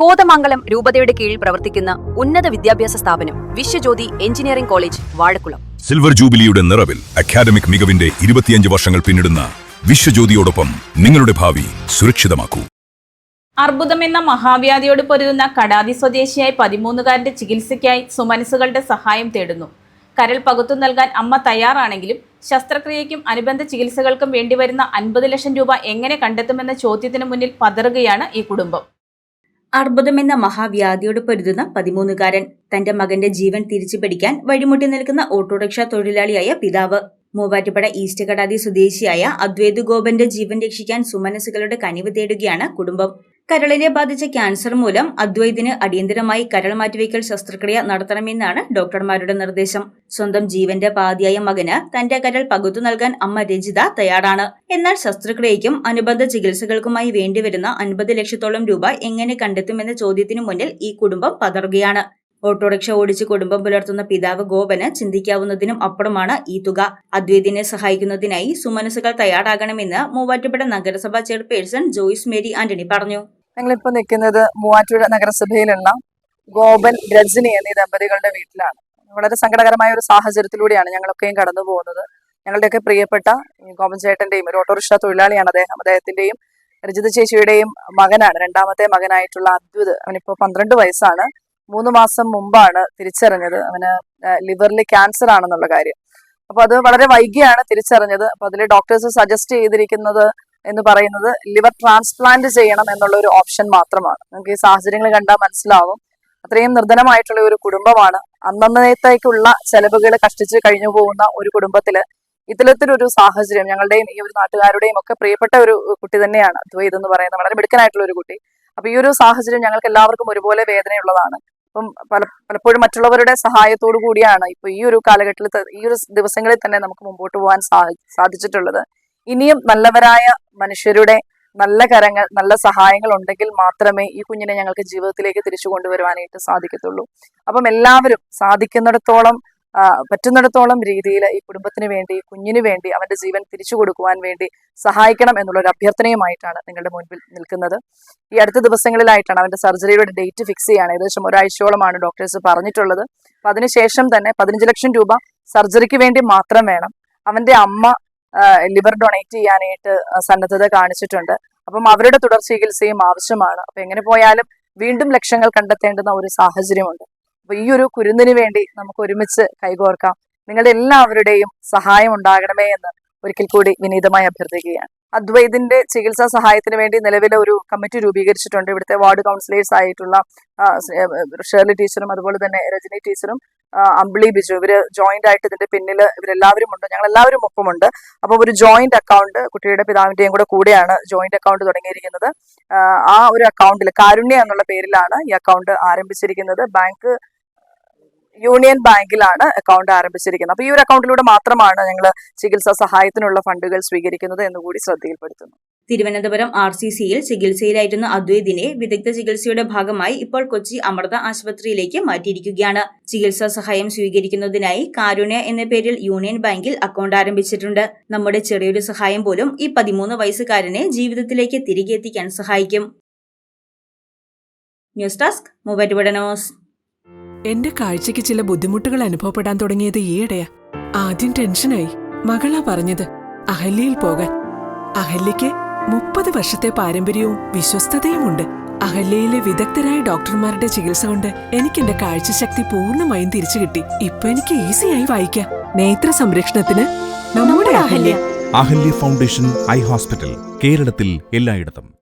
കോതമംഗലം രൂപതയുടെ കീഴിൽ പ്രവർത്തിക്കുന്ന ഉന്നത വിദ്യാഭ്യാസ സ്ഥാപനം Vishwajyothi engineering college Vazhakulam. Silver ജൂബിലിയുടെ നിറവിൽ അക്കാദമിക് മികവിന്റെ 25 വർഷങ്ങൾ പിന്നിടുന്ന വിശ്വജ്യോതിയോടൊപ്പം നിങ്ങളുടെ ഭാവി സുരക്ഷിതമാക്കൂ. അർബുദമെന്ന മഹാവ്യാധിയോട് പൊരുതുന്ന കടാതി സ്വദേശിയായ 13-കാരന്റെ ചികിത്സയ്ക്കായി സുമനസുകളുടെ സഹായം തേടുന്നു. കരൾ പകുത്തു നൽകാൻ അമ്മ തയ്യാറാണെങ്കിലും ശസ്ത്രക്രിയയ്ക്കും അനുബന്ധ ചികിത്സകൾക്കും വേണ്ടിവരുന്ന 50 ലക്ഷം രൂപ എങ്ങനെ കണ്ടെത്തുമെന്ന ചോദ്യത്തിന് മുന്നിൽ പതറുകയാണ് ഈ കുടുംബം. അർബുദമെന്ന മഹാവ്യാധിയോട് പൊരുതുന്ന 13-കാരൻ തന്റെ മകന്റെ ജീവൻ തിരിച്ചു പിടിക്കാൻ വഴിമുട്ടി നിൽക്കുന്ന ഓട്ടോറിക്ഷ തൊഴിലാളിയായ പിതാവ്. മൂവാറ്റുപുഴ ഈസ്റ്റ് കടാതി സ്വദേശിയായ അദ്വൈത് ഗോപന്റെ ജീവൻ രക്ഷിക്കാൻ സുമനസുകളുടെ കനിവ് തേടുകയാണ് കുടുംബം. കരളിനെ ബാധിച്ച ക്യാൻസർ മൂലം അദ്വൈതിന് അടിയന്തരമായി കരൾ മാറ്റിവയ്ക്കൽ ശസ്ത്രക്രിയ നടത്തണമെന്നാണ് ഡോക്ടർമാരുടെ നിർദ്ദേശം. സ്വന്തം ജീവന്റെ പാതിയായ മകന് തന്റെ കരൾ പകുത്തു നൽകാൻ അമ്മ രജിത തയ്യാറാണ്. എന്നാൽ ശസ്ത്രക്രിയയ്ക്കും അനുബന്ധ ചികിത്സകൾക്കുമായി വേണ്ടിവരുന്ന 50 ലക്ഷത്തോളം രൂപ എങ്ങനെ കണ്ടെത്തുമെന്ന ചോദ്യത്തിനു മുന്നിൽ ഈ കുടുംബം പതറുകയാണ്. ഓട്ടോറിക്ഷ ഓടിച്ച് കുടുംബം പുലർത്തുന്ന പിതാവ് ഗോപന് ചിന്തിക്കാവുന്നതിനും അപ്പുറമാണ് ഈ തുക. അദ്വൈതിനെ സഹായിക്കുന്നതിനായി സുമനസുകൾ തയ്യാറാകണമെന്ന് മൂവാറ്റുപുഴ നഗരസഭാ ചെയർപേഴ്സൺ ജോയ്സ് മേരി ആന്റണി പറഞ്ഞു. ഞങ്ങളിപ്പോൾ നിൽക്കുന്നത് മൂവാറ്റുപുഴ നഗരസഭയിലുള്ള ഗോപൻ രജനി എന്നീ ദമ്പതികളുടെ വീട്ടിലാണ്. വളരെ സങ്കടകരമായ ഒരു സാഹചര്യത്തിലൂടെയാണ് ഞങ്ങളൊക്കെയും കടന്നു പോകുന്നത്. ഞങ്ങളുടെയൊക്കെ പ്രിയപ്പെട്ട ഗോപൻ ചേട്ടന്റെയും ഒരു ഓട്ടോറിക്ഷ തൊഴിലാളിയാണ് അദ്ദേഹത്തിന്റെയും രജിത ചേച്ചിയുടെയും മകനാണ്. രണ്ടാമത്തെ മകനായിട്ടുള്ള അദ്വൈത്. അവനിപ്പോ 12 വയസ്സാണ്. 3 മാസം മുമ്പാണ് തിരിച്ചറിഞ്ഞത് അവന് ലിവറിൽ ക്യാൻസർ ആണെന്നുള്ള കാര്യം. അപ്പൊ അത് വളരെ വൈകിയാണ് തിരിച്ചറിഞ്ഞത്. അപ്പൊ അതിൽ ഡോക്ടേഴ്സ് സജസ്റ്റ് ചെയ്തിരിക്കുന്നത് എന്ന് പറയുന്നത് ലിവർ ട്രാൻസ്പ്ലാന്റ് ചെയ്യണം എന്നുള്ള ഒരു ഓപ്ഷൻ മാത്രമാണ്. നമുക്ക് ഈ സാഹചര്യങ്ങൾ കണ്ടാൽ മനസ്സിലാവും. അത്രയും നിർധനമായിട്ടുള്ള ഒരു കുടുംബമാണ്. അന്നന്നേത്തേക്കുള്ള ചെലവുകൾ കഷ്ടിച്ച് കഴിഞ്ഞു പോകുന്ന ഒരു കുടുംബത്തില് ഇത്തരത്തിലൊരു സാഹചര്യം ഞങ്ങളുടെയും ഈ ഒരു നാട്ടുകാരുടെയും ഒക്കെ പ്രിയപ്പെട്ട ഒരു കുട്ടി തന്നെയാണ് അദ്വൈത് എന്ന് പറയുന്നത്. വളരെ മിടുക്കനായിട്ടുള്ള ഒരു കുട്ടി. അപ്പൊ ഈ ഒരു സാഹചര്യം ഞങ്ങൾക്ക് എല്ലാവർക്കും ഒരുപോലെ വേദനയുള്ളതാണ്. അപ്പം പലപ്പോഴും മറ്റുള്ളവരുടെ സഹായത്തോടു കൂടിയാണ് ഇപ്പൊ ഈ ഒരു കാലഘട്ടത്തിൽ ഈ ഒരു ദിവസങ്ങളിൽ തന്നെ നമുക്ക് മുമ്പോട്ട് പോകാൻ സാധിച്ചിട്ടുള്ളത്. ഇനിയും നല്ലവരായ മനുഷ്യരുടെ നല്ല കരങ്ങൾ, നല്ല സഹായങ്ങൾ ഉണ്ടെങ്കിൽ മാത്രമേ ഈ കുഞ്ഞിനെ ഞങ്ങൾക്ക് ജീവിതത്തിലേക്ക് തിരിച്ചു കൊണ്ടുവരുവാനായിട്ട് സാധിക്കത്തുള്ളൂ. അപ്പം എല്ലാവരും സാധിക്കുന്നിടത്തോളം പറ്റുന്നിടത്തോളം രീതിയിൽ ഈ കുടുംബത്തിന് വേണ്ടി, കുഞ്ഞിന് വേണ്ടി, അവന്റെ ജീവൻ തിരിച്ചു കൊടുക്കുവാൻ വേണ്ടി സഹായിക്കണം എന്നുള്ള ഒരു അഭ്യർത്ഥനയുമായിട്ടാണ് നിങ്ങളുടെ മുൻപിൽ നിൽക്കുന്നത്. ഈ അടുത്ത ദിവസങ്ങളിലായിട്ടാണ് അവന്റെ സർജറിയുടെ ഡേറ്റ് ഫിക്സ് ചെയ്യാണ്. ഏകദേശം ഒരാഴ്ചയോളമാണ് ഡോക്ടേഴ്സ് പറഞ്ഞിട്ടുള്ളത്. അപ്പൊ അതിനുശേഷം തന്നെ 15 ലക്ഷം രൂപ സർജറിക്ക് വേണ്ടി മാത്രം വേണം. അവന്റെ അമ്മ ലിവർ ഡൊണേറ്റ് ചെയ്യാനായിട്ട് സന്നദ്ധത കാണിച്ചിട്ടുണ്ട്. അപ്പം അവരുടെ തുടർ ചികിത്സയും ആവശ്യമാണ്. അപ്പൊ എങ്ങനെ പോയാലും വീണ്ടും ലക്ഷങ്ങൾ കണ്ടെത്തേണ്ടുന്ന ഒരു സാഹചര്യമുണ്ട്. അപ്പൊ ഈ ഒരു കുരുന്നിന് വേണ്ടി നമുക്ക് ഒരുമിച്ച് കൈകോർക്കാം. നിങ്ങളുടെ എല്ലാവരുടെയും സഹായം ഉണ്ടാകണമേ എന്ന് ഒരിക്കൽ കൂടി വിനീതമായി അഭ്യർത്ഥിക്കുകയാണ്. അദ്വൈതിന്റെ ചികിത്സാ സഹായത്തിന് വേണ്ടി നിലവിലെ ഒരു കമ്മിറ്റി രൂപീകരിച്ചിട്ടുണ്ട്. ഇവിടുത്തെ വാർഡ് കൗൺസിലേഴ്സ് ആയിട്ടുള്ള ഷേർലി ടീച്ചറും അതുപോലെ തന്നെ രജനി ടീച്ചറും അമ്പിളി ബിജു, ഇവര് ജോയിന്റ് ആയിട്ട് ഇതിന്റെ പിന്നിൽ ഇവരെല്ലാവരും ഉണ്ട്. ഞങ്ങൾ എല്ലാവരും ഒപ്പമുണ്ട്. അപ്പൊ ഒരു ജോയിന്റ് അക്കൗണ്ട് കുട്ടിയുടെ പിതാവിന്റെയും കൂടെയാണ് ജോയിന്റ് അക്കൗണ്ട് തുടങ്ങിയിരിക്കുന്നത്. ആ ഒരു അക്കൗണ്ടിൽ കാരുണ്യ എന്നുള്ള പേരിലാണ് ഈ അക്കൗണ്ട് ആരംഭിച്ചിരിക്കുന്നത്. യൂണിയൻ ബാങ്കിലാണ് അക്കൗണ്ട് ആരംഭിച്ചിരിക്കുന്നത്. അപ്പൊ ഈ ഒരു അക്കൗണ്ടിലൂടെ മാത്രമാണ് ഞങ്ങൾ ചികിത്സാ സഹായത്തിനുള്ള ഫണ്ടുകൾ സ്വീകരിക്കുന്നത് എന്നുകൂടി ശ്രദ്ധയിൽപ്പെടുത്തുന്നു. തിരുവനന്തപുരം RCCയിൽ ചികിത്സയിലായിരുന്ന അദ്വൈതിനെ വിദഗ്ധ ചികിത്സയുടെ ഭാഗമായി ഇപ്പോൾ കൊച്ചി അമൃത ആശുപത്രിയിലേക്ക് മാറ്റിയിരിക്കുകയാണ്. ചികിത്സാ സഹായം സ്വീകരിക്കുന്നതിനായി കാരുണ്യ എന്ന പേരിൽ യൂണിയൻ ബാങ്കിൽ അക്കൗണ്ട് ആരംഭിച്ചിട്ടുണ്ട്. നമ്മുടെ ചെറിയൊരു സഹായം പോലും ഈ 13 വയസ്സുകാരനെ ജീവിതത്തിലേക്ക് തിരികെ എത്തിക്കാൻ സഹായിക്കും. News desk Muvattupuzha news. എന്റെ കാഴ്ചയ്ക്ക് ചില ബുദ്ധിമുട്ടുകൾ അനുഭവപ്പെടാൻ തുടങ്ങിയത് ഈയിടെയാ. ആദ്യം ടെൻഷനായി. മകളാ പറഞ്ഞത് അഹല്യയിൽ പോകാൻ. അഹല്യയ്ക്ക് 30 വർഷത്തെ പാരമ്പര്യവും വിശ്വസ്തതയുമുണ്ട്. അഹല്യയിലെ വിദഗ്ധരായ ഡോക്ടർമാരുടെ ചികിത്സ കൊണ്ട് എനിക്ക് എന്റെ കാഴ്ചശക്തി പൂർണ്ണമായും തിരിച്ചു കിട്ടി. ഇപ്പൊ എനിക്ക് ഈസിയായി വായിക്കാം. നേത്ര സംരക്ഷണത്തിന് നമ്മുടെ Ahalya. Ahalya foundation eye hospital, കേരളത്തിൽ എല്ലായിടത്തും.